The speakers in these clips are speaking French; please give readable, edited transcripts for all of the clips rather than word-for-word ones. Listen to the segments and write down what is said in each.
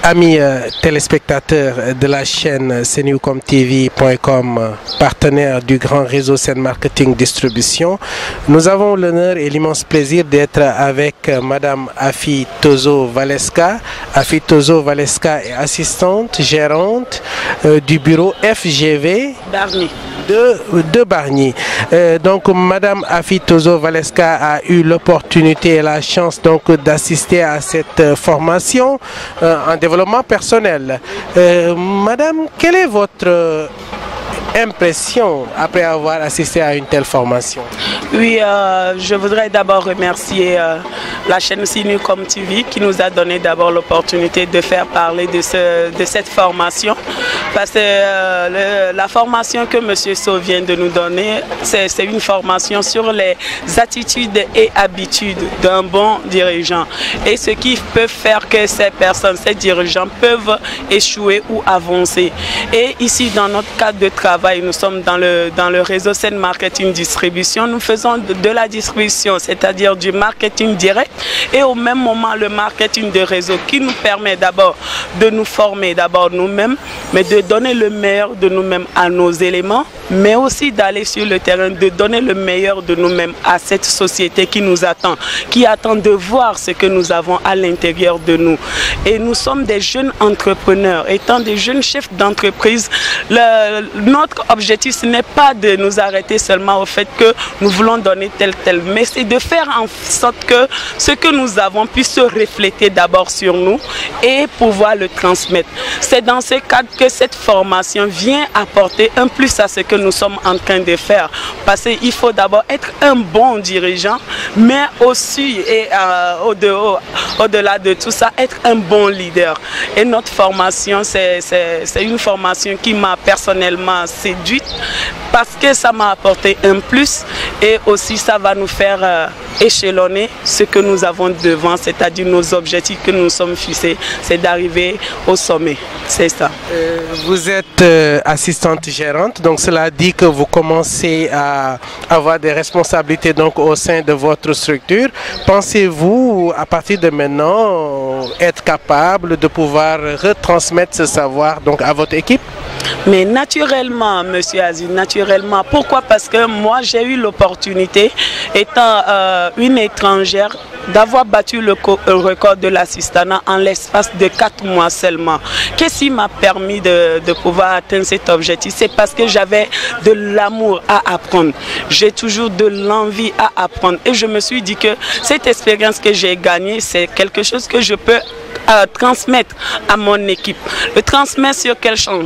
Amis téléspectateurs de la chaîne Senewcomtv.com, partenaire du grand réseau Sen Marketing Distribution, nous avons l'honneur et l'immense plaisir d'être avec Madame Afi Tozo Valeska. Afi Tozo Valeska est assistante gérante du bureau FGV de Bargny. Donc Madame Afi Tozo Valeska a eu l'opportunité et la chance donc d'assister à cette formation en développement personnel. Madame, quelle est votre impression après avoir assisté à une telle formation? Oui, je voudrais d'abord remercier la chaîne Senewcomtv qui nous a donné d'abord l'opportunité de faire parler de cette formation. Parce que la formation que M. So vient de nous donner, c'est une formation sur les attitudes et habitudes d'un bon dirigeant. Et ce qui peut faire que ces personnes, ces dirigeants peuvent échouer ou avancer. Et ici, dans notre cadre de travail, nous sommes dans le réseau Sen Marketing Distribution. Nous faisons de la distribution, c'est-à-dire du marketing direct et au même moment le marketing de réseau qui nous permet d'abord de nous former d'abord nous-mêmes, mais de donner le meilleur de nous-mêmes à nos éléments, mais aussi d'aller sur le terrain, de donner le meilleur de nous-mêmes à cette société qui nous attend, qui attend de voir ce que nous avons à l'intérieur de nous. Et nous sommes des jeunes entrepreneurs, étant des jeunes chefs d'entreprise. Notre objectif, ce n'est pas de nous arrêter seulement au fait que nous voulons donner tel, mais c'est de faire en sorte que ce que nous avons puisse se refléter d'abord sur nous et pouvoir le transmettre. C'est dans ce cadre que cette formation vient apporter un plus à ce que nous sommes en train de faire. Parce qu'il faut d'abord être un bon dirigeant, mais aussi, et au-delà de tout ça, être un bon leader. Et notre formation, c'est une formation qui m'a personnellement séduite parce que ça m'a apporté un plus et aussi ça va nous faire échelonner ce que nous avons devant, c'est-à-dire nos objectifs que nous sommes fixés, c'est d'arriver au sommet. C'est ça. Vous êtes assistante gérante, donc cela dit que vous commencez à avoir des responsabilités donc au sein de votre structure. Pensez-vous à partir de maintenant être capable de pouvoir retransmettre ce savoir donc à votre équipe? Mais naturellement, Monsieur Aziz, naturellement. Pourquoi? Parce que moi, j'ai eu l'opportunité, étant une étrangère, d'avoir battu le record de l'assistanat en l'espace de 4 mois seulement. Qu'est-ce qui m'a permis de pouvoir atteindre cet objectif? C'est parce que j'avais de l'amour à apprendre. J'ai toujours de l'envie à apprendre. Et je me suis dit que cette expérience que j'ai gagnée, c'est quelque chose que je peux transmettre à mon équipe. Le transmettre sur quel champ?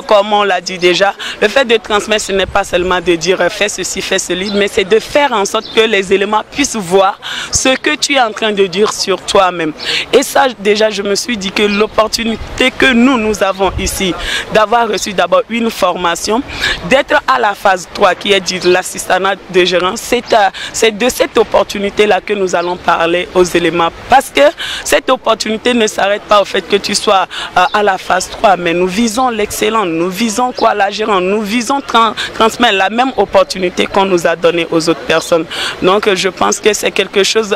Comme on l'a dit déjà, le fait de transmettre, ce n'est pas seulement de dire fais ceci, fais cela, mais c'est de faire en sorte que les éléments puissent voir ce que tu es en train de dire sur toi-même. Et ça, déjà, je me suis dit que l'opportunité que nous avons ici, d'avoir reçu d'abord une formation, d'être à la phase 3 qui est dit l'assistanat de gérant, c'est de cette opportunité-là que nous allons parler aux éléments. Parce que cette opportunité ne s'arrête pas au fait que tu sois à la phase 3, mais nous visons l'excellence, nous visons quoi? La gérance, nous visons transmettre la même opportunité qu'on nous a donnée aux autres personnes. Donc je pense que c'est quelque chose,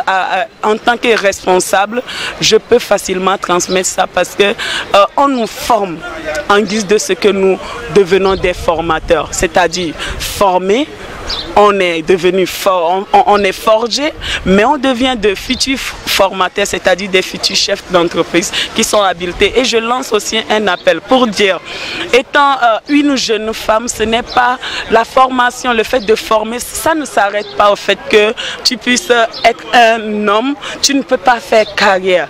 en tant que responsable, je peux facilement transmettre ça parce que on nous forme en guise de ce que nous devenons des formateurs, c'est-à-dire former. On est devenu fort, on est forgé, mais on devient de futurs formateurs, c'est-à-dire des futurs chefs d'entreprise qui sont habilités. Et je lance aussi un appel pour dire, étant une jeune femme, ce n'est pas la formation, le fait de former, ça ne s'arrête pas au fait que tu puisses être un homme, tu ne peux pas faire carrière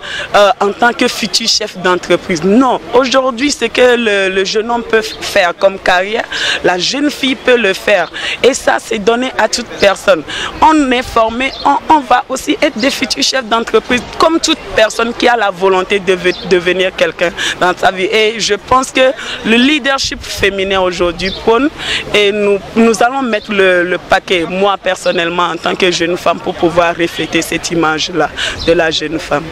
en tant que futur chef d'entreprise. Non, aujourd'hui, ce que le jeune homme peut faire comme carrière, la jeune fille peut le faire. Et ça, c'est donné à toute personne. On est formé, on va aussi être des futurs chefs d'entreprise, comme toute personne qui a la volonté de devenir quelqu'un dans sa vie. Et je pense que le leadership féminin aujourd'hui prône, et nous allons mettre le paquet, moi personnellement, en tant que jeune femme, pour pouvoir refléter cette image-là de la jeune femme.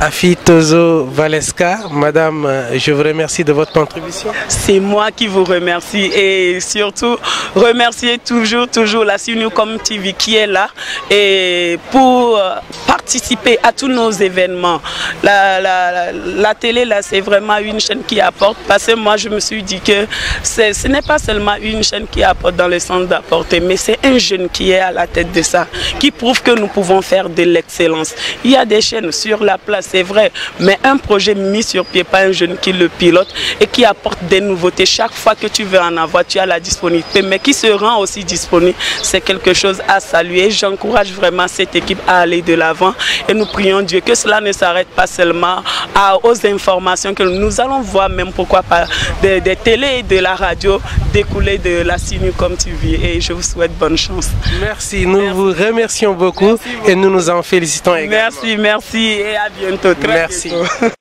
Afi Tozo Valeska. Madame, je vous remercie de votre contribution. C'est moi qui vous remercie et surtout remercier toujours la Senewcom TV qui est là et pour participer à tous nos événements. La télé là, c'est vraiment une chaîne qui apporte, parce que moi je me suis dit que ce n'est pas seulement une chaîne qui apporte dans le sens d'apporter, mais c'est un jeune qui est à la tête de ça, qui prouve que nous pouvons faire de l'excellence. Il y a des chaînes sur la place, c'est vrai, mais un projet mis sur pied, pas un jeune qui le pilote et qui apporte des nouveautés. Chaque fois que tu veux en avoir, tu as la disponibilité, mais qui se rend aussi disponible, c'est quelque chose à saluer. J'encourage vraiment cette équipe à aller de l'avant et nous prions Dieu que cela ne s'arrête pas seulement aux informations que nous allons voir, même pourquoi pas des télés et de la radio découler de la Senewcom TV, et je vous souhaite bonne chance. Merci, nous vous remercions beaucoup et nous nous en félicitons également. Merci et à bientôt. Très bientôt.